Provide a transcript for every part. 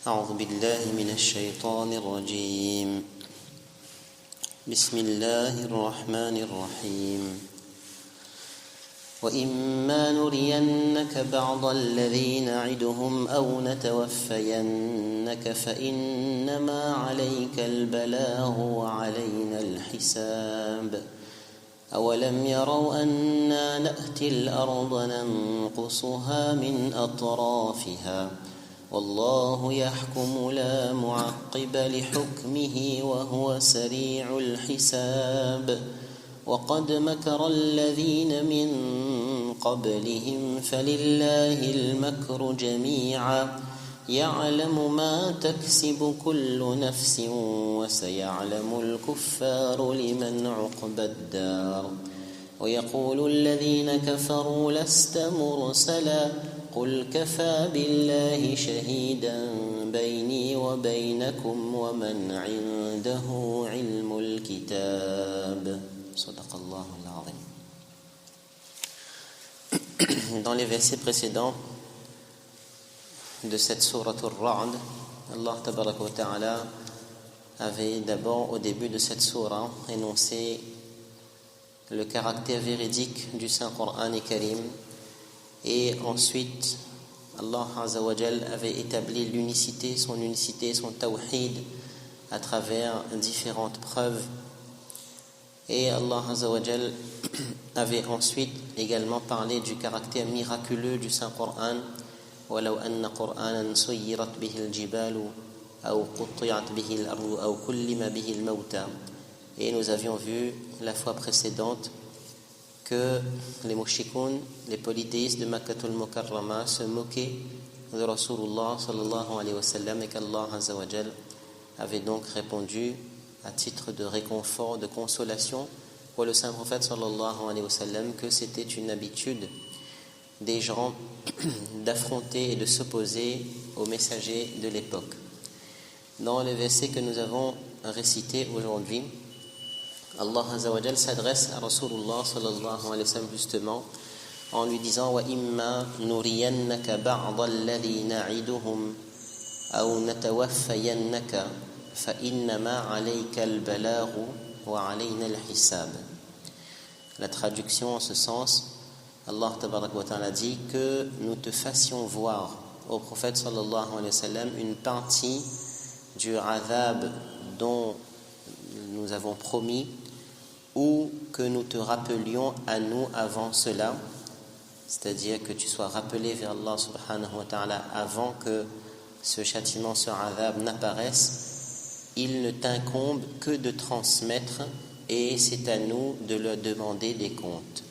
أعوذ بالله من الشيطان الرجيم بسم الله الرحمن الرحيم وإما نرينك بعض الذي نعدهم أو نتوفينك فإنما عليك البلاغ وعلينا الحساب أولم يروا أنا نأتي الأرض ننقصها من أطرافها والله يحكم لا معقب لحكمه وهو سريع الحساب وقد مكر الذين من قبلهم فلله المكر جميعا يعلم ما تكسب كل نفس وسيعلم الكفار لمن عقبى الدار ويقول الذين كفروا لست مرسلا قل كفى بالله شهيدا بيني وبينكم ومن عنده علم الكتاب صدق الله العظيم. Dans les versets précédents de cette sourate Ar-Ra'd, Allah tabaraka wa ta'ala avait d'abord au début de cette sourate énoncé le caractère véridique du Saint-Coran et Karim. Et ensuite, Allah Azza wa Jal avait établi l'unicité, son tawhid à travers différentes preuves. Et Allah Azza wa Jal avait ensuite également parlé du caractère miraculeux du Saint-Coran. وَلَوْ أَنَّ قُرْآنًا سُيِّرَتْ بِهِ الْجِبَالُ أَوْ قُطِّعَتْ بِهِ الْأَرْضُ أَوْ كُلِّمَ بِهِ الْمَوْتَى. Et nous avions vu la fois précédente que les mouchikoun, les polythéistes de Makkatul Mukarrama se moquaient de Rasulullah sallallahu alayhi wa sallam et qu'Allah Azza wa Jal avait donc répondu à titre de réconfort, de consolation pour le saint prophète sallallahu alayhi wa sallam que c'était une habitude des gens d'affronter et de s'opposer aux messagers de l'époque. Dans le verset que nous avons récité aujourd'hui, Allah Azza wa Jal s'adresse à Rasulullah sallallahu alayhi wa sallam justement en lui disant wa imma nuriyannaka ba'd alladhi na'iduhum aw natawaffayannaka fa innama 'alayka al-balaghu wa 'alayna al-hisab. La traduction en ce sens, Allah tabarak wa ta'ala dit que nous te fassions voir au prophète sallallahu alayhi wa sallam une partie du azab dont nous avons promis ou que nous te rappelions à nous avant cela, c'est-à-dire que tu sois rappelé vers Allah subhanahu wa ta'ala avant que ce châtiment, ce azab n'apparaisse. Il ne t'incombe que de transmettre et c'est à nous de leur demander des comptes.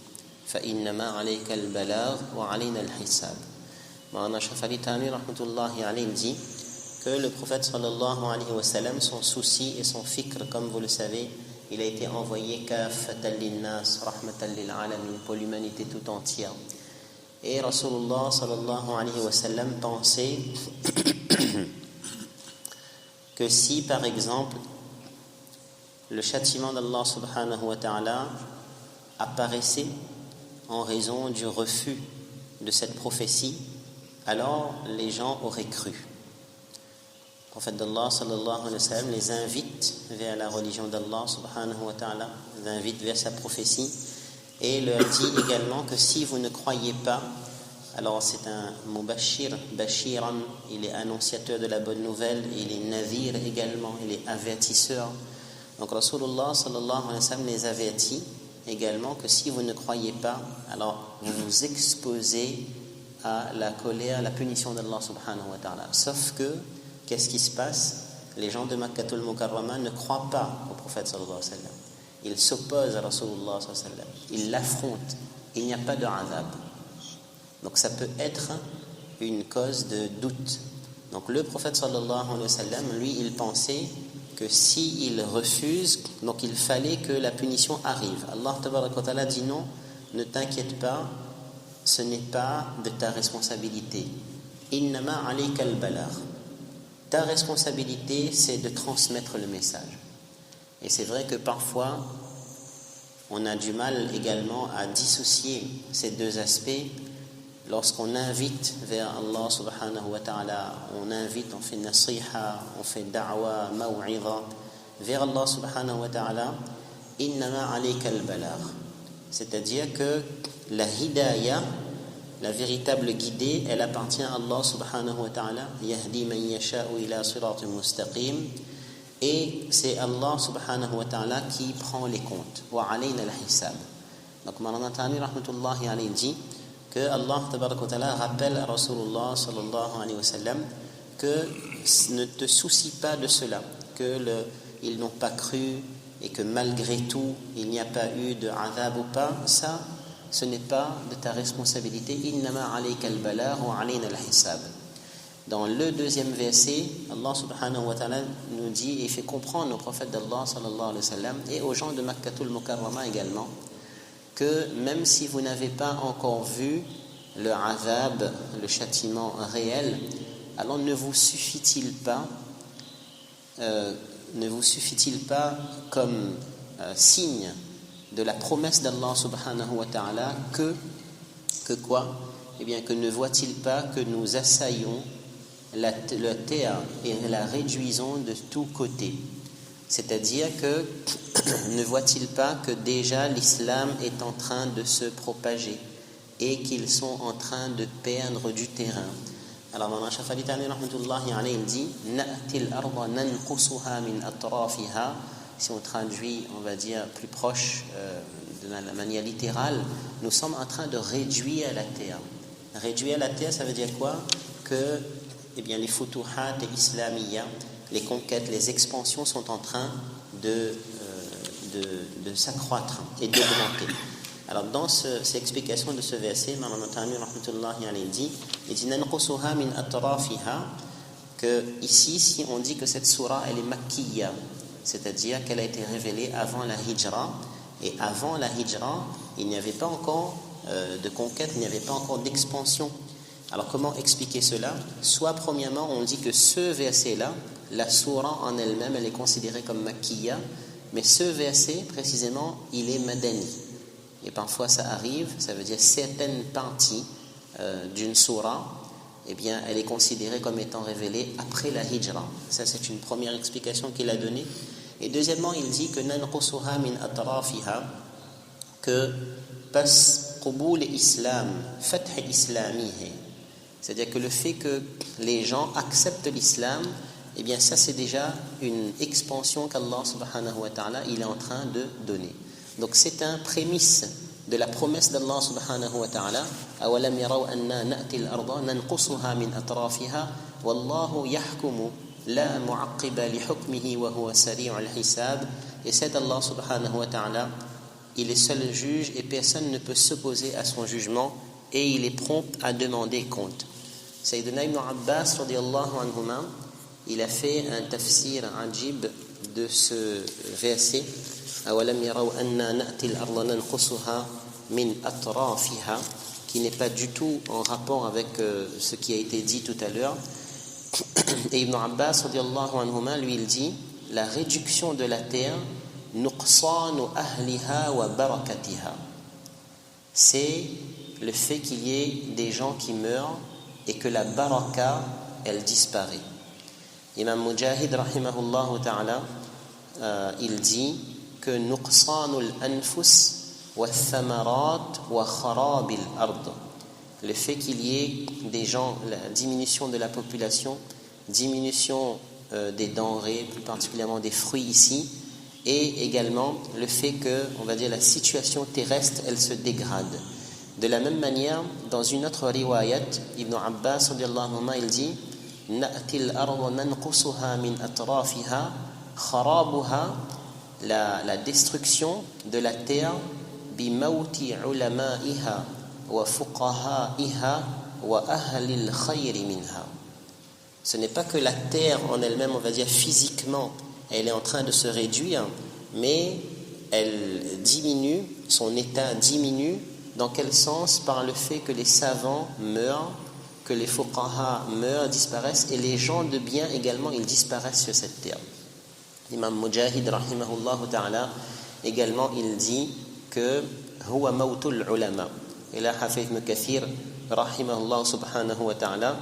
فَإِنَّمَا عَلَيْكَ الْبَلَاغُ وَعَلَيْنَا الْحِسَابُ. Ma'ana Shafali Ta'ani rahmatullahi alayhi dit que le prophète sallallahu alayhi wa sallam, son souci et son fikr, comme vous le savez, il a été envoyé kaffatan linnas, rahmatan lil alamin, pour l'humanité tout entière. Et Rasulullah sallallahu alayhi wa sallam pensait que si par exemple le châtiment d'Allah subhanahu wa ta'ala apparaissait en raison du refus de cette prophétie, alors les gens auraient cru. Le prophète d'Allah sallallahu alayhi wa sallam les invite vers la religion d'Allah subhanahu wa ta'ala, les invite vers sa prophétie et leur dit également que si vous ne croyez pas, alors c'est un mubashir, bashiran, il est annonciateur de la bonne nouvelle, il est nazir également, il est avertisseur. Donc Rasulullah sallallahu alayhi wa sallam les avertit également que si vous ne croyez pas, alors vous vous exposez à la colère, à la punition d'Allah subhanahu wa ta'ala. Sauf que, qu'est-ce qui se passe? Les gens de Makkatul Mukarrama ne croient pas au prophète sallallahu alayhi wa sallam. Ils s'opposent à Rasulullah sallallahu alayhi wa sallam. Ils l'affrontent. Il n'y a pas de azab. Donc ça peut être une cause de doute. Donc le prophète sallallahu alayhi wa sallam, lui, il pensait que s'il refuse, donc il fallait que la punition arrive. Allah tabaraka wa ta'ala dit non, ne t'inquiète pas, ce n'est pas de ta responsabilité. Innama alayka al-balagh. Ta responsabilité, c'est de transmettre le message. Et c'est vrai que parfois, on a du mal également à dissocier ces deux aspects lorsqu'on invite vers Allah subhanahu wa ta'ala, on invite, on fait nasiha, on fait da'wa, maw'idha vers Allah subhanahu wa ta'ala, innama alayka al-balagh. C'est-à-dire que la hidayah, la véritable guidée, elle appartient à Allah subhanahu wa ta'ala. Yahdi man yasha'u ila siratin mustaqim. Et c'est Allah subhanahu wa ta'ala qui prend les comptes. Wa alayna al-hisab. Donc, Mawlana Thani rahmatullahi alayhi dit que Allah tabaraka wa ta'ala rappelle à Rasulullah sallallahu alayhi wa sallam que ne te soucie pas de cela, ils n'ont pas cru et que malgré tout il n'y a pas eu de adhab ou pas, ça ce n'est pas de ta responsabilité. Innama alayka al-balagh wa alayna al-hisab. Dans le deuxième verset, Allah subhanahu wa ta'ala nous dit et fait comprendre au prophète d'Allah sallallahu alayhi wa sallam et aux gens de Makkatul Mukarrama également que même si vous n'avez pas encore vu le azab, le châtiment réel, alors ne vous suffit-il pas comme signe de la promesse d'Allah subhanahu wa ta'ala que quoi? Eh bien que ne voit-il pas que nous assaillons la terre et la réduisons de tous côtés? C'est-à-dire que ne voit-il pas que déjà l'islam est en train de se propager et qu'ils sont en train de perdre du terrain? Alors Mawlana Cheikh Ali Thani rahmatullahi alayhi dit na'til arda nanqusuha min atrafiha. Si on traduit, on va dire plus proche de la manière littérale, nous sommes en train de réduire la terre. Réduire la terre, ça veut dire quoi? Que les futuhat islamiyya, les conquêtes, les expansions sont en train de s'accroître et d'augmenter. Alors dans cette explication de ce verset, Mawlana Thani rahmatullahi alayhi dit nanqusuha min atrafiha, que ici si on dit que cette sourate elle est makkiyya, c'est-à-dire qu'elle a été révélée avant la hijra, et avant la hijra il n'y avait pas encore de conquête, il n'y avait pas encore d'expansion. Alors comment expliquer cela? Soit premièrement on dit que ce verset-là, la sourate en elle-même, elle est considérée comme makkiyya, mais ce verset précisément il est madani. Et parfois ça arrive, ça veut dire certaines parties d'une sourate, elle est considérée comme étant révélée après la hijra. Ça c'est une première explication qu'il a donnée. Et deuxièmement, il dit que nanqusuha min atrafiha, que pas qubul islam, fath islamihi, c'est-à-dire que le fait que les gens acceptent l'islam, ça c'est déjà une expansion qu'Allah subhanahu wa ta'ala il est en train de donner. Donc c'est un prémisse de la promesse d'Allah subhanahu wa ta'ala. Awalam yaraw anna na'ti al-arda nanqusuha min atrafiha wallahu yahkumu la mu'aqqiba li hukmihi wa huwa sari'u al-hisab. Et c'est Allah subhanahu wa ta'ala, il est seul juge et personne ne peut s'opposer à son jugement et il est prompt à demander compte. Sayyidina Ibn Abbas radiyallahu anhuma, il a fait un tafsir ajib de ce verset. Awalam yaraw anna na'ti al-arda nanqusuha min atrafiha, qui n'est pas du tout en rapport avec ce qui a été dit tout à l'heure. Et Ibn Abbas radiyallahu anhuma, lui il dit la réduction de la terre, nuqsanu ahliha wa barakatiha, c'est le fait qu'il y ait des gens qui meurent et que la baraka elle disparaît. Imam Mujahid rahimahullah ta'ala il dit que nuqsanul anfus wa thamarat wa kharabil ard, le fait qu'il y ait des gens, la diminution de la population, diminution des denrées, plus particulièrement des fruits ici, et également le fait que, on va dire, la situation terrestre, elle se dégrade. De la même manière, dans une autre riwayat, Ibn Abbas radiyallahu anhu, il dit na'til arda nanqusuha min atrafiha kharabuha, la destruction de la terre bi mawti ulama'iha wa fuqaha'iha wa ahlil khayri minha. Ce n'est pas que la terre en elle-même, on va dire physiquement, elle est en train de se réduire, mais elle diminue, son état diminue. Dans quel sens? Par le fait que les savants meurent, que les fuqaha meurent, disparaissent, et les gens de bien également, ils disparaissent sur cette terre. L'imam Mujahid rahimahullah ta'ala également il dit que huwa mawtul ulama. Et là Hafez Ibn Kathir rahimahullah subhanahu wa ta'ala,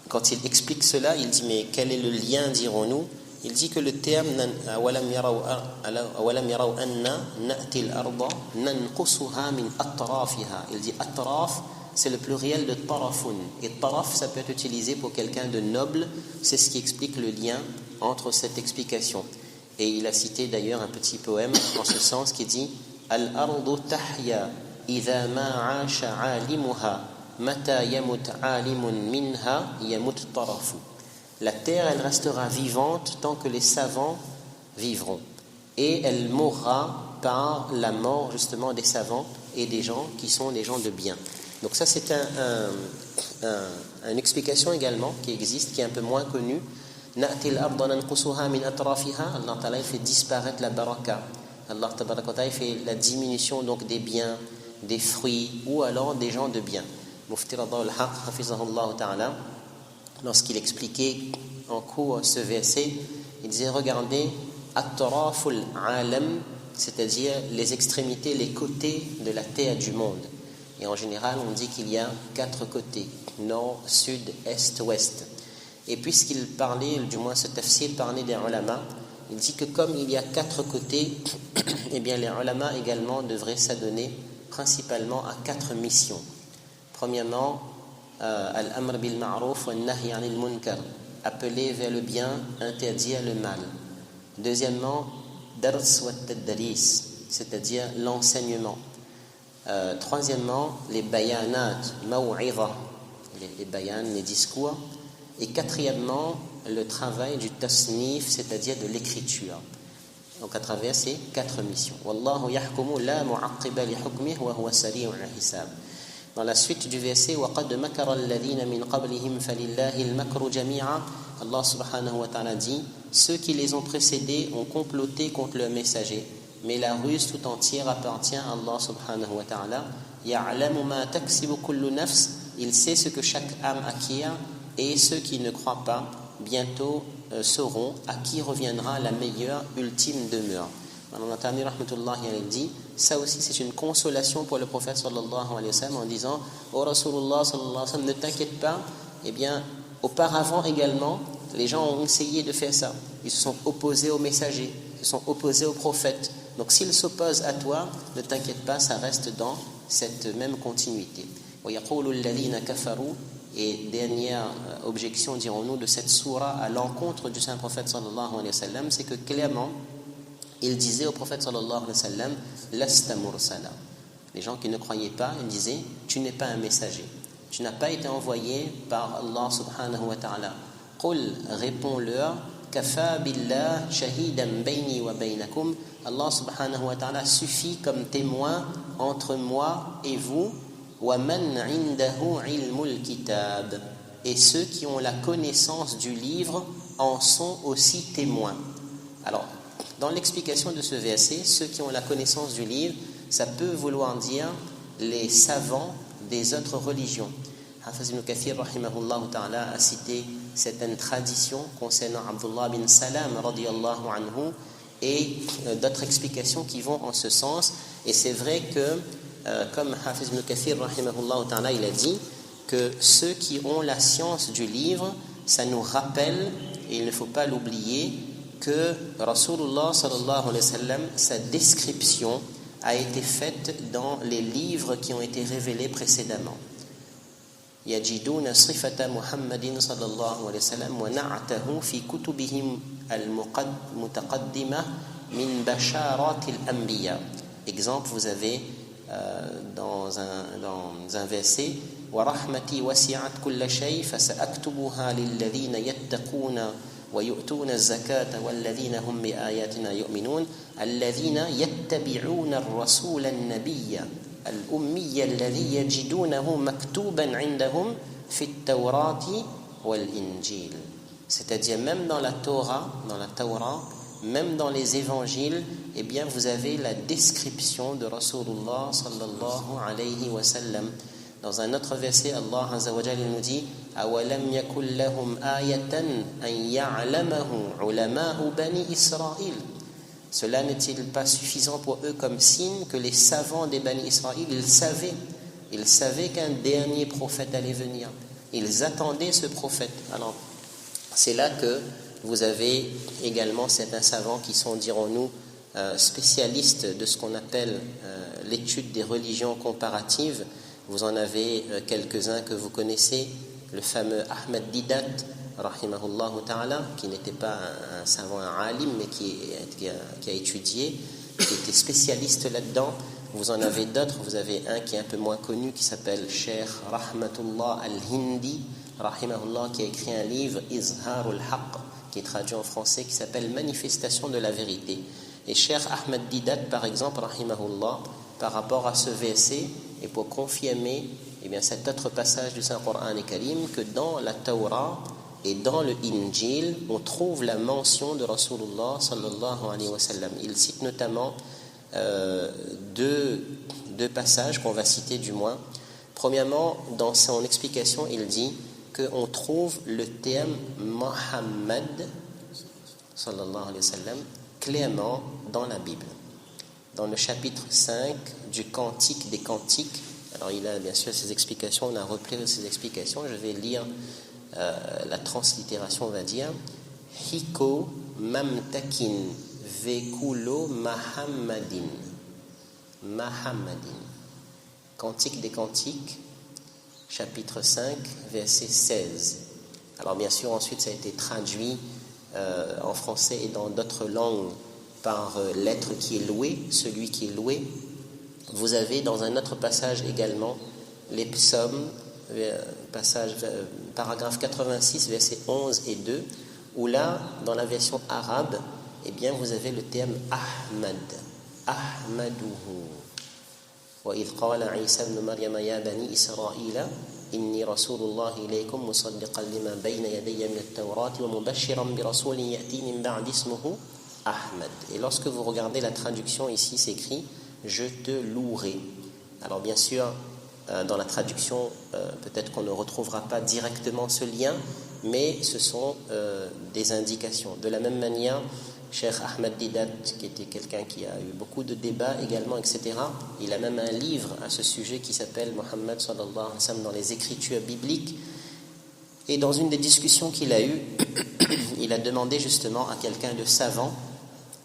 quand il explique cela, il dit mais quel est le lien, dirons-nous? Il dit que le terme awalam yaraw anna na'ti al-arda nanqusuha min atrafiha. Il dit atraf, c'est le pluriel de tarafun. Et taraf, ça peut être utilisé pour quelqu'un de noble. C'est ce qui explique le lien entre cette explication. Et il a cité d'ailleurs un petit poème en ce sens qui dit al-ardu tahya idha ma 'asha 'alimuha mata yamut 'alimun minha yamut tarafu. La terre, elle restera vivante tant que les savants vivront. Et elle mourra par la mort justement des savants et des gens qui sont des gens de bien. Donc ça c'est une explication également qui existe, qui est un peu moins connue. Na'ti al-arda nanqusuha min atrafiha. Allah Ta'ala fait disparaître la baraka. Allah Ta'ala fait la diminution donc des biens, des fruits ou alors des gens de bien. Mufti Rada al-Haq, hafizahullah Ta'ala, lorsqu'il expliquait en cours ce verset, il disait regardez at-taraful alam, c'est-à-dire les extrémités, les côtés de la terre du monde. Et en général, on dit qu'il y a 4 côtés, nord, sud, est, ouest. Et puisqu'il parlait, du moins ce tafsir parlait des ulama, il dit que comme il y a 4 côtés, eh bien les ulama également devraient s'adonner principalement à 4 missions. Premièrement, al-amr bil ma'ruf wa nahy 'anil munkar, appeler vers le bien, interdire le mal. Deuxièmement, dars wa tadris, c'est-à-dire l'enseignement. Troisièmement, les bayanat, maw'idha, les bayan, les discours. Et quatrièmement, le travail du tasnif, c'est-à-dire de l'écriture. Donc à travers ces 4 missions. Wallahu yahkumu la mu'aqqiba li hukmihi wa huwa sari'ul hisab. Dans la suite du verset, وَقَدْ مَكَرَ الَّذِينَ مِنْ قَبْلِهِمْ فَلِلَّهِ الْمَكْرُ جَمِيعًا. Allah subhanahu wa ta'ala dit, ceux qui les ont précédés ont comploté contre leurs messagers, mais la ruse tout entière appartient à Allah subhanahu wa ta'ala. يَعْلَمُ مَا تَكْسِبُ كُلُّ نَفْسٍ. Il sait ce que chaque âme acquiert, et ceux qui ne croient pas bientôt sauront à qui reviendra la meilleure ultime demeure. Al-Natani rahmatullahi alayhi dit, ça aussi c'est une consolation pour le prophète sallallahu alayhi wa sallam en disant ô Rasulullah sallallahu alayhi wa sallam, ne t'inquiète pas. Eh bien auparavant également les gens ont essayé de faire ça, ils se sont opposés aux messagers, ils se sont opposés aux prophètes. Donc s'ils s'opposent à toi, ne t'inquiète pas, ça reste dans cette même continuité. Et dernière objection, dirons-nous, de cette sourate à l'encontre du saint prophète sallallahu alayhi wa sallam, c'est que clairement il disait au prophète sallallahu alayhi wa sallam lasta mursala. Les gens qui ne croyaient pas, ils disaient tu n'es pas un messager, tu n'as pas été envoyé par Allah subhanahu wa ta'ala. Qul, réponds-leur, kafa billah shahidan bayni wa baynakum. Allah subhanahu wa ta'ala suffit comme témoin entre moi et vous. Wa man indahu ilmul kitab. Et ceux qui ont la connaissance du livre en sont aussi témoins. Alors dans l'explication de ce verset, ceux qui ont la connaissance du livre, ça peut vouloir dire les savants des autres religions. Hafiz ibn Kathir rahimahullah ta'ala a cité certaines traditions concernant Abdullah bin Salam radiyallahu anhu et d'autres explications qui vont en ce sens. Et c'est vrai que comme Hafiz ibn Kathir rahimahullah ta'ala il a dit que ceux qui ont la science du livre, ça nous rappelle, et il ne faut pas l'oublier, que Rasulullah sallallahu alayhi wa sallam, sa description a été faite dans les livres qui ont été révélés précédemment. يجدون صفة محمد صلى الله عليه وسلم ونعته في كتبهم المتقدمة من بشارات الأنبياء. Exemple, vous avez dans un verset ورحمتي وسعت كل شيء فسأكتبها للذين يتقون ويؤتون الزكاة والذين هم بآياتنا يؤمنون الذين يتبعون الرسول النبي الأمي الذي يجدونه مكتوبا عندهم في التوراة والإنجيل. C'est-à-dire même dans la Torah, même dans les évangiles, eh bien vous avez la description de Rasulullah sallallahu alayhi wa sallam. Dans un autre verset, Allah Azza wa Jalla nous dit أَوَلَمْ يَكُنْ لَهُمْ آيَةً أَنْ يَعْلَمَهُ عُلَمَاءُ بَنِي إِسْرَائِيل. Cela n'est-il pas suffisant pour eux comme signe que les savants des Bani Israël, ils savaient Ils savaient qu'un dernier prophète allait venir. Ils attendaient ce prophète. Alors, c'est là que vous avez également certains savants qui sont, dirons-nous, spécialistes de ce qu'on appelle l'étude des religions comparatives. Vous en avez quelques-uns que vous connaissez, le fameux Ahmed Didat, rahimahullah ta'ala, qui n'était pas un savant, un alim, mais qui a étudié, qui était spécialiste là-dedans. Vous en avez d'autres, vous avez un qui est un peu moins connu, qui s'appelle Cheikh Rahmatullah al-Hindi, rahimahullah, qui a écrit un livre, Izharul Haqq, qui est traduit en français, qui s'appelle Manifestation de la vérité. Et Cheikh Ahmed Didat, par exemple, rahimahullah, par rapport à ce verset, et pour confirmer cet autre passage du Saint-Coran Karim, que dans la Torah et dans le Injil, on trouve la mention de Rasulullah sallallahu alayhi wa sallam. Il cite notamment deux passages qu'on va citer du moins. Premièrement, dans son explication, il dit qu'on trouve le terme Muhammad sallallahu alayhi wa sallam clairement dans la Bible. Dans le chapitre 5 du Cantique des Cantiques, alors il a bien sûr ses explications, on a repris ses explications, je vais lire la translittération, on va dire. Hiko mamtakin vekulo Mahammadin. Mahammadin. Cantique des Cantiques, chapitre 5, verset 16. Alors bien sûr, ensuite ça a été traduit en français et dans d'autres langues par l'être qui est loué, celui qui est loué. Vous avez dans un autre passage également les psaumes, paragraphe 86, versets 11 et 2, où là, dans la version arabe, vous avez le terme Ahmad, Ahmaduhu. وَإِذْ قَالَ عِيسَى ابْنُ مَرْيَمَ يَا بَنِي إِسْرَائِيلَ إِنِّي رَسُولُ اللَّهِ إِلَيْكُمْ مُصَدِّقًا لِمَا بَيْنَ يَدَيَّ مِنَ التَّوْرَاةِ وَمُبَشِّرًا بِرَسُولٍ يَأْتِي مِنْ بَعْدِي اسْمُهُ Ahmad. Et lorsque vous regardez la traduction ici, c'est écrit « Je te louerai ». Alors bien sûr, dans la traduction, peut-être qu'on ne retrouvera pas directement ce lien, mais ce sont des indications. De la même manière, Cheikh Ahmed Didat, qui était quelqu'un qui a eu beaucoup de débats également, etc., il a même un livre à ce sujet qui s'appelle Muhammad sallallahu alayhi wa sallam dans les écritures bibliques. Et dans une des discussions qu'il a eues, il a demandé justement à quelqu'un de savant,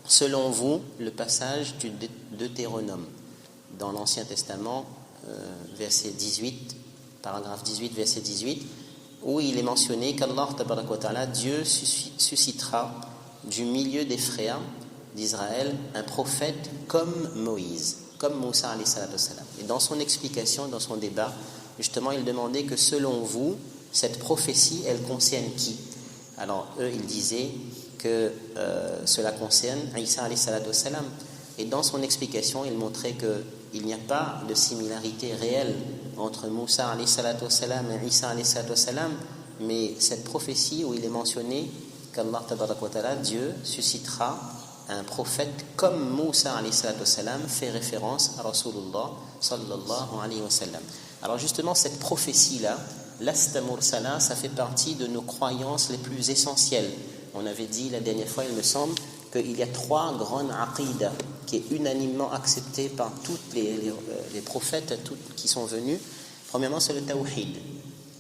selon vous, le passage du Deutéronome dans l'Ancien Testament, verset 18, paragraphe 18, verset 18, où il est mentionné qu'Allah, tabaraka wa ta'ala, Dieu suscitera du milieu des frères d'Israël un prophète comme Moïse, comme Moussa alayhi salatu wassalam. Et dans son explication, dans son débat, justement, il demandait que selon vous, cette prophétie, elle concerne qui? Alors eux, ils disaient que cela concerne Isa alayhi salatu wassalam. Et dans son explication, il montrait qu'il n'y a pas de similarité réelle entre Moussa alayhi salatu wassalam et Isa alayhi salatu wassalam, mais cette prophétie où il est mentionné qu'Allah tabarak wa ta'ala, Dieu suscitera un prophète comme Moussa alayhi salatu wassalam, fait référence à Rasulullah sallallahu alayhi wa sallam. Alors justement, cette prophétie-là, Lasta mursala, ça fait partie de nos croyances les plus essentielles. On avait dit la dernière fois, il me semble, qu'il y a 3 grandes aqidas qui est unanimement acceptée par tous les prophètes qui sont venus. Premièrement, c'est le tawhid,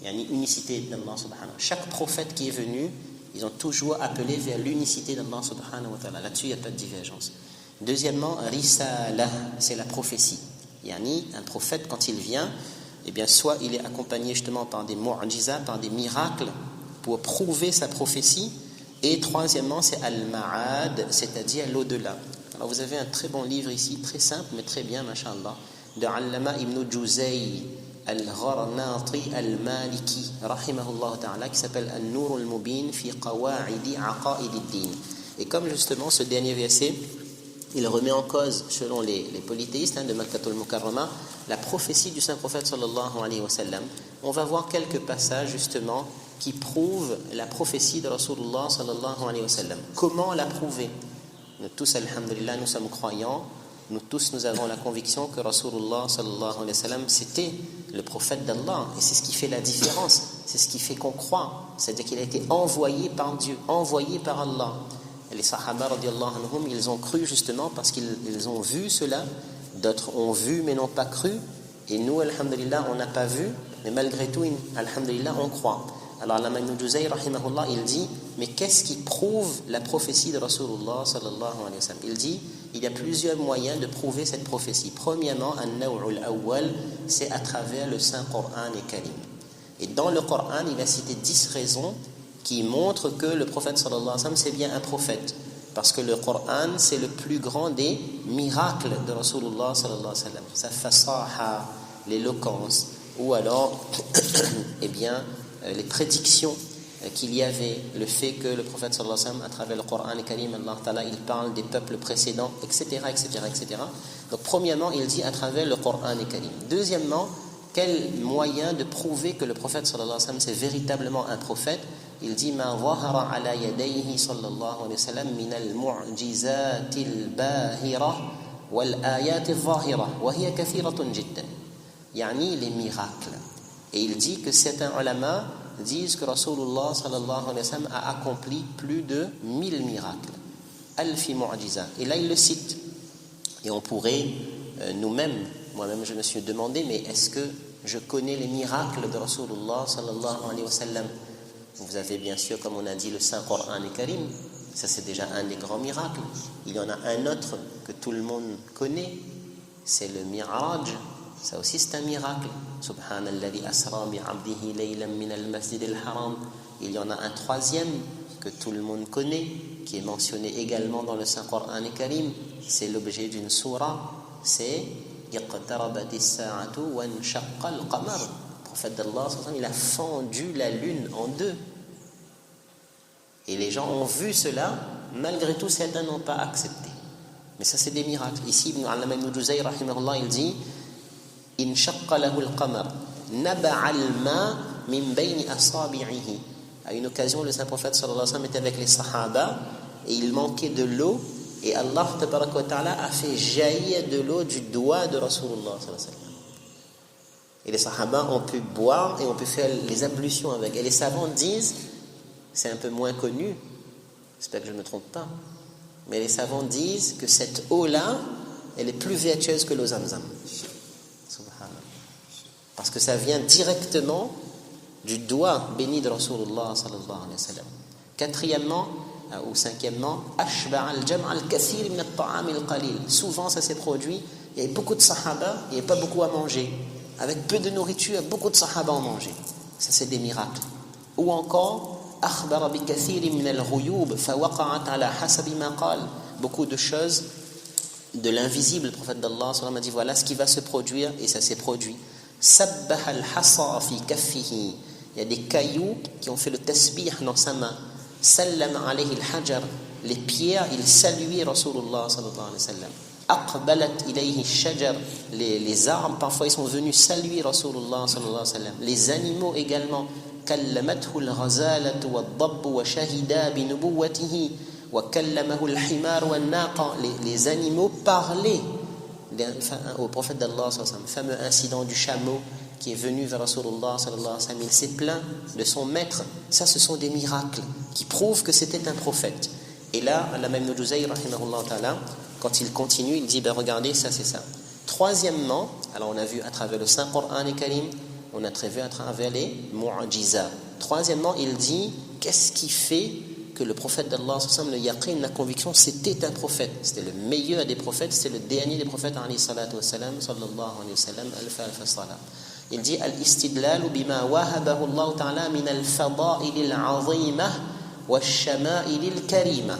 il y a une unicité d'Allah subhanahu. Chaque prophète qui est venu, ils ont toujours appelé vers l'unicité d'Allah subhanahu wa ta'ala. Là-dessus, il n'y a pas de divergence. Deuxièmement, risala, c'est la prophétie. Yani, un prophète, quand il vient, soit il est accompagné justement par des mu'jiza, par des miracles pour prouver sa prophétie. Et troisièmement, c'est al-ma'ad, c'est-à-dire l'au-delà. Alors vous avez un très bon livre ici, très simple mais très bien, masha'Allah, de Allama ibn Juzay al-Gharnati al-Maliki, rahimahullah ta'ala, qui s'appelle An-Nur al-Mubin fi qawa'idi aqa'id ad-din. Et comme justement ce dernier verset, il remet en cause, selon les polythéistes de Makkatul Mukarrama, la prophétie du Saint-Prophète sallallahu alayhi wa sallam. On va voir quelques passages justement qui prouvent la prophétie de Rasulullah sallallahu alayhi wa sallam. Comment la prouver? Nous tous, alhamdulillah, nous sommes croyants. Nous tous, nous avons la conviction que Rasulullah sallallahu alayhi wa sallam, c'était le prophète d'Allah. Et c'est ce qui fait la différence. C'est ce qui fait qu'on croit. C'est-à-dire qu'il a été envoyé par Dieu, envoyé par Allah. Et les sahaba, radiyallahu anhum, ils ont cru justement parce qu'ils ont vu cela. D'autres ont vu mais n'ont pas cru. Et nous, alhamdulillah, on n'a pas vu, mais malgré tout, alhamdulillah, on croit. Alors, l'imam Ibn Juzay, rahimahullah, il dit, mais qu'est-ce qui prouve la prophétie de Rasulullah sallallahu alayhi wa sallam? Il dit, il y a plusieurs moyens de prouver cette prophétie. Premièrement, an-naw'ul awwal, c'est à travers le Saint-Coran et Karim. Et dans le Coran, il a cité 10 raisons qui montrent que le prophète sallallahu alayhi wa sallam, c'est bien un prophète. Parce que le Coran, c'est le plus grand des miracles de Rasulullah sallallahu alayhi wa sallam. Sa fasaha, l'éloquence, ou alors, eh bien, les prédictions qu'il y avait, le fait que le prophète sallallahu alayhi wa sallam, à travers le Coran et Karim, Allah Ta'ala, il parle des peuples précédents, etc., etc., etc. Donc, premièrement, il dit à travers le Coran et Karim. Deuxièmement, quel moyen de prouver que le prophète sallallahu alayhi wa sallam, c'est véritablement un prophète? Il dit ma zahara ala yadayhi sallallahu alayhi wa sallam min al-mu'jizati al-bahira wal ayati al-zahira wa hiya kathiratun jiddan. Yani les miracles. Et il dit que certains ulama disent que Rasulullah sallallahu alayhi wa sallam a accompli plus de 1000 miracles. Alfi mu'jiza. Et là il le cite. Et on pourrait nous-mêmes, moi-même je me suis demandé, mais est-ce que je connais les miracles de Rasulullah sallallahu alayhi wa sallam? Vous avez bien sûr, comme on a dit, le Saint-Coran et Karim. Ça, c'est déjà un des grands miracles. Il y en a un autre que tout le monde connaît. C'est le Mi'raj. Ça aussi, c'est un miracle. Subhanalladhi asra bi'abdihi laylan min al-masjid al-haram. Il y en a un troisième que tout le monde connaît, qui est mentionné également dans le Saint-Coran et Karim. C'est l'objet d'une sourate. C'est iqtarabatis sa'atu wa inshaqqa al-qamar. Le prophète d'Allah, il a fendu la lune en deux. Et les gens ont vu cela, malgré tout, certains n'ont pas accepté. Mais ça, c'est des miracles. Ici, Ibn Juzay, rahimahullah, il dit inshaqqa lahu al-qamar naba'a al-ma min bayni asabi'ihi. À une occasion, le Saint-Prophète sallallahu alayhi wa sallam était avec les Sahaba et il manquait de l'eau. Et Allah tabaraka wa ta'ala a fait jaillir de l'eau du doigt de Rasulullah sallallahu alayhi wa sallam. Et les Sahaba ont pu boire et ont pu faire les ablutions avec. Et les savants disent, c'est un peu moins connu, j'espère que je ne me trompe pas, mais les savants disent que cette eau-là, elle est plus vertueuse que l'eau Zamzam. Subhanallah. Parce que ça vient directement du doigt béni de Rasulullah sallallahu alayhi wa sallam. Quatrièmement, ou cinquièmement, ashba' al-jam' al-kathir min at-ta'am al-qalil. Souvent ça s'est produit, il y avait beaucoup de Sahaba, il n'y avait pas beaucoup à manger. Avec peu de nourriture, beaucoup de Sahaba ont mangé. Ça, c'est des miracles. Ou encore, أخبر بكثير من الغيوب فوقعت على حسب ما قال. Beaucoup de choses de l'invisible. Le prophète d'Allah a dit voilà ce qui va se produire, et ça s'est produit. سبح الحصى في كفه. Il y a des cailloux qui ont fait le tasbih dans sa main. سلم عليه الحجر. Les pierres, ils saluaient Rasulullah sallallahu alayhi wa sallam. أقبلت إليه الشجر. Les arbres, parfois, ils sont venus saluer Rasulullah sallallahu alayhi wa sallam. Les animaux également. كلمته الغزالة والضب وشهدا بنبوته وكلمه الحمار والناقة. Les animaux parlaient au prophète d'Allah sallallahu alayhi wa sallam. Fameux incident du chameau qui est venu vers Rasulullah sallallahu alayhi wa sallam. Il s'est plaint de son maître. Ça, ce sont des miracles qui prouvent que c'était un prophète. Et là, l'imam Ibn Juzay, rahimahullah ta'ala, quand il continue, il dit regardez, ça c'est ça. Troisièmement, alors on a vu à travers le Saint-Coran et Karim, on a vu à travers les mu'jiza. Troisièmement, il dit qu'est-ce qui fait que le prophète d'Allah, le yaqin, la conviction, c'était un prophète. C'était le meilleur des prophètes, c'était le dernier des prophètes, alayhi salatu wa sallam, sallallahu alayhi wa sallam, alfa salam. Il dit al-istidlalu bima wahabahu Allah ta'ala min al-fada'il al-'azimah wa al-shama'il al-karimah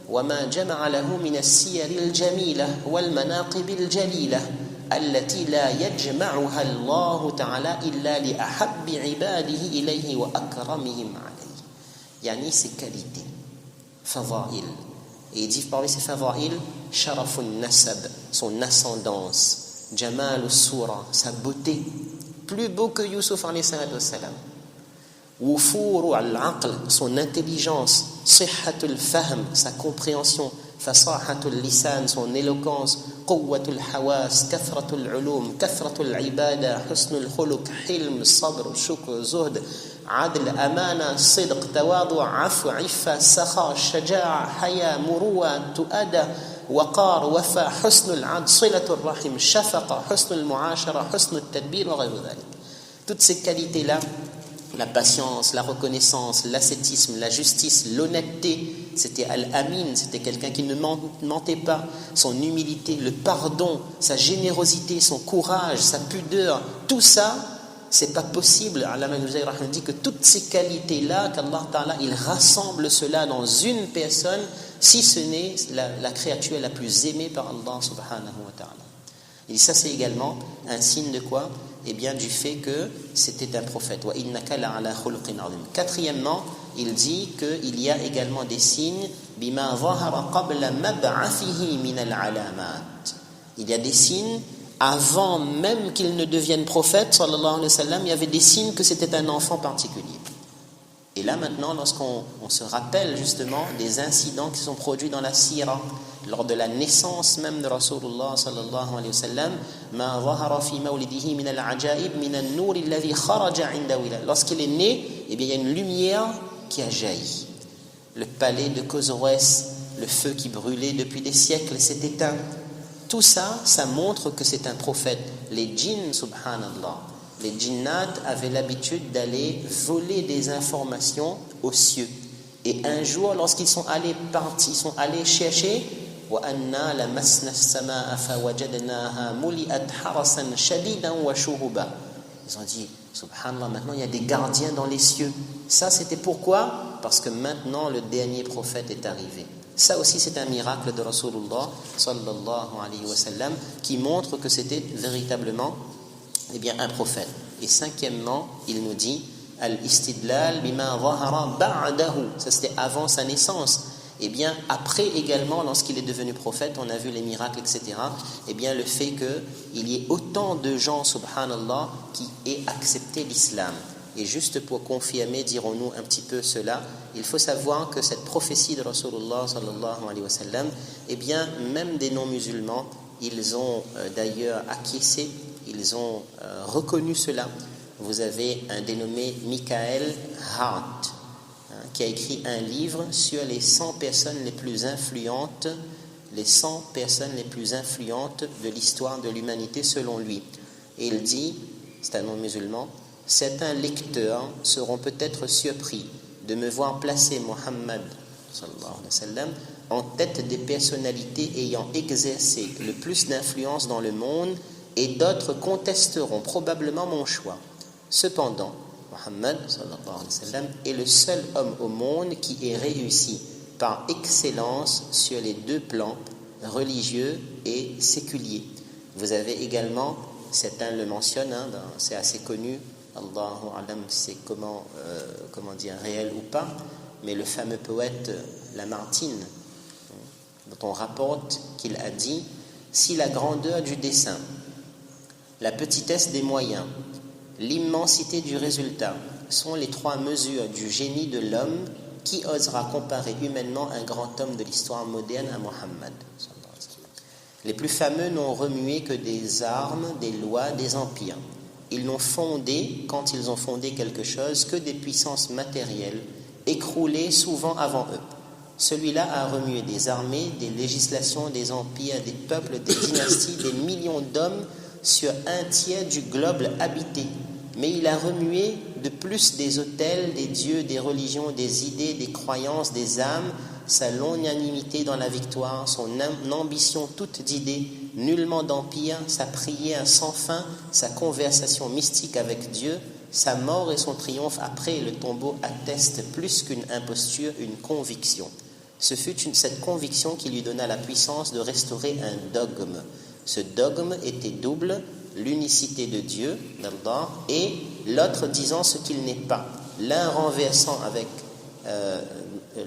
wa ma jama'a lahu min as-siyar al-jamilah wal manaqib al-jalilah التي لا يجمعها الله تعالى إلا لأحب عباده إليه وأكرمهم عليه. يعني ses qualités, fadail. Et il dit parmi ses fadail, sharafun nasab, son ascendance, jamal sura, sa beauté, plus beau que Youssouf alayhi salatu wassalam. Wufuru al-aql, son intelligence, sihhatul fahm, sa compréhension, fasahatul lisan, son éloquence, quwwatul hawas, kathratul ulum, kathratul ibada, husnul khuluq, hilm, sabr, shukr, zuhd, عدل أمانة صدق تواضع عفو عفة سخاء شجاعة حياء مروءة تؤدى وقار وفاء حسن العدل صلة الرحم شفقة حسن المعاشرة حسن التدبير وغير ذلك. Toutes ces qualités-là, la patience, la reconnaissance, l'ascétisme, la justice, l'honnêteté, c'était Al-Amin, c'était quelqu'un qui ne mentait pas, son humilité, le pardon, sa générosité, son courage, sa pudeur, tout ça, c'est pas possible. Allama Ibn Juzayy dit que toutes ces qualités-là, qu'Allah Ta'ala, il rassemble cela dans une personne, si ce n'est la créature la plus aimée par Allah Subhanahu wa Ta'ala. Et ça, c'est également un signe de quoi? Eh bien, du fait que c'était un prophète. Wa innaka la'ala khuluqin 'azim. Quatrièmement, il dit qu'il y a également des signes bima zahara qabla mab'athihi min al-'alamat. Il y a des signes avant même qu'il ne devienne prophète, sallallahu alayhi wa sallam, il y avait des signes que c'était un enfant particulier. Et là maintenant, lorsqu'on se rappelle justement des incidents qui sont produits dans la sira, lors de la naissance même de Rasulullah sallallahu alayhi wa sallam, ma zahara fi mawlidihi min al-ajaib min an-nur alladhi kharaja 'inda wilad. Lorsqu'il est né, eh bien il y a une lumière qui a jailli. Le palais de Khosroès, le feu qui brûlait depuis des siècles s'est éteint. Tout ça, ça montre que c'est un prophète. Les djinns, subhanallah, les djinnats avaient l'habitude d'aller voler des informations aux cieux. Et un jour, lorsqu'ils sont allés chercher, وَأَنَّا لَمَسْنَا السَّمَاءَ فَوَجَدْنَاهَا مُلِئَتْ حَرَسًا شَدِيدًا وَشُهُبًا. Ils ont dit, subhanallah, maintenant il y a des gardiens dans les cieux. Ça, c'était pourquoi? Parce que maintenant le dernier prophète est arrivé. Ça aussi, c'est un miracle de Rasulullah sallallahu alayhi wa sallam qui montre que c'était véritablement un prophète. Et cinquièmement, il nous dit al-istidlal bima zahara ba'dahu. Ça, c'était avant sa naissance. Et bien, après également, lorsqu'il est devenu prophète, on a vu les miracles, etc. Et bien, le fait qu'il y ait autant de gens, subhanallah, qui aient accepté l'islam. Et juste pour confirmer, dirons-nous un petit peu cela, il faut savoir que cette prophétie de Rasulullah sallallahu alayhi wa sallam, eh bien, même des non-musulmans, ils ont d'ailleurs acquiescé, ils ont reconnu cela. Vous avez un dénommé Michael Hart, qui a écrit un livre sur les 100 personnes les plus influentes, les 100 personnes les plus influentes de l'histoire de l'humanité selon lui. Et il dit, c'est un non-musulman, certains lecteurs seront peut-être surpris de me voir placer Mohammed sallallahu alayhi wa sallam en tête des personnalités ayant exercé le plus d'influence dans le monde, et d'autres contesteront probablement mon choix. Cependant, Mohammed sallallahu alayhi wa sallam est le seul homme au monde qui ait réussi par excellence sur les deux plans, religieux et séculier. Vous avez également, certains le mentionnent, c'est assez connu, Allahu alam, c'est comment dire, réel ou pas, mais le fameux poète Lamartine, dont on rapporte qu'il a dit: si la grandeur du dessein, la petitesse des moyens, l'immensité du résultat sont les trois mesures du génie de l'homme, qui osera comparer humainement un grand homme de l'histoire moderne à Mohammed? Les plus fameux n'ont remué que des armes, des lois, des empires. Ils n'ont fondé, quand ils ont fondé quelque chose, que des puissances matérielles, écroulées souvent avant eux. Celui-là a remué des armées, des législations, des empires, des peuples, des dynasties, des millions d'hommes sur un tiers du globe habité. Mais il a remué de plus des autels, des dieux, des religions, des idées, des croyances, des âmes, sa longanimité dans la victoire, son ambition toute d'idées, nullement d'empire, sa prière sans fin, sa conversation mystique avec Dieu, sa mort et son triomphe après le tombeau attestent plus qu'une imposture, une conviction. Ce fut cette conviction qui lui donna la puissance de restaurer un dogme. Ce dogme était double: l'unicité de Dieu, d'Allah, et l'autre disant ce qu'il n'est pas, l'un renversant avec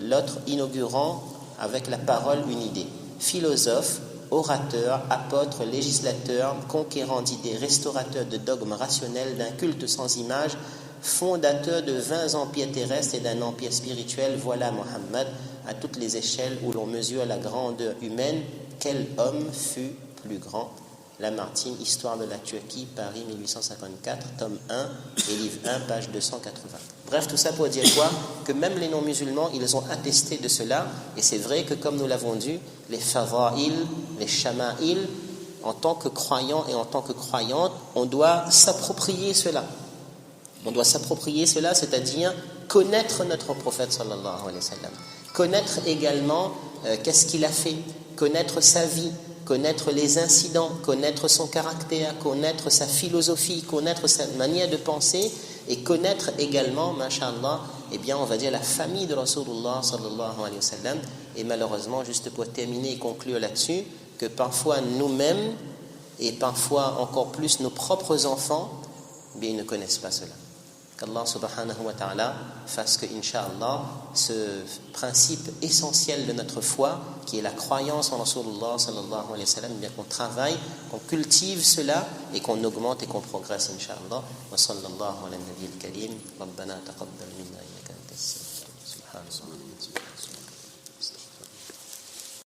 l'autre inaugurant avec la parole une idée. Philosophe, orateur, apôtre, législateur, conquérant d'idées, restaurateur de dogmes rationnels, d'un culte sans image, fondateur de 20 empires terrestres et d'un empire spirituel, voilà Mohammed, à toutes les échelles où l'on mesure la grandeur humaine. Quel homme fut plus grand? Lamartine, Histoire de la Turquie, Paris 1854, tome 1 et livre 1, page 280. Bref, tout ça pour dire quoi? Que même les non-musulmans, ils ont attesté de cela. Et c'est vrai que comme nous l'avons dit, les fada'il, les shama'il, en tant que croyants et en tant que croyantes, on doit s'approprier cela. On doit s'approprier cela, c'est-à-dire connaître notre prophète sallallahu alayhi wa sallam. Connaître également qu'est-ce qu'il a fait, connaître sa vie, connaître les incidents, connaître son caractère, connaître sa philosophie, connaître sa manière de penser et connaître également, masha'Allah, eh bien on va dire la famille de Rasulullah sallallahu alayhi wa sallam. Et malheureusement, juste pour terminer et conclure là-dessus, que parfois nous-mêmes et parfois encore plus nos propres enfants, bien, ils ne connaissent pas cela. Qu'Allah subhanahu wa ta'ala fasse que, Inch'Allah, ce principe essentiel de notre foi, qui est la croyance en Rasulullah sallallahu alayhi wa sallam, bien qu'on travaille, qu'on cultive cela et qu'on augmente et qu'on progresse, Inch'Allah. Wa sallallahu ala nabi al-karim. Rabbana taqabbal minna innaka antas-sami'ul alim. Subhanallah.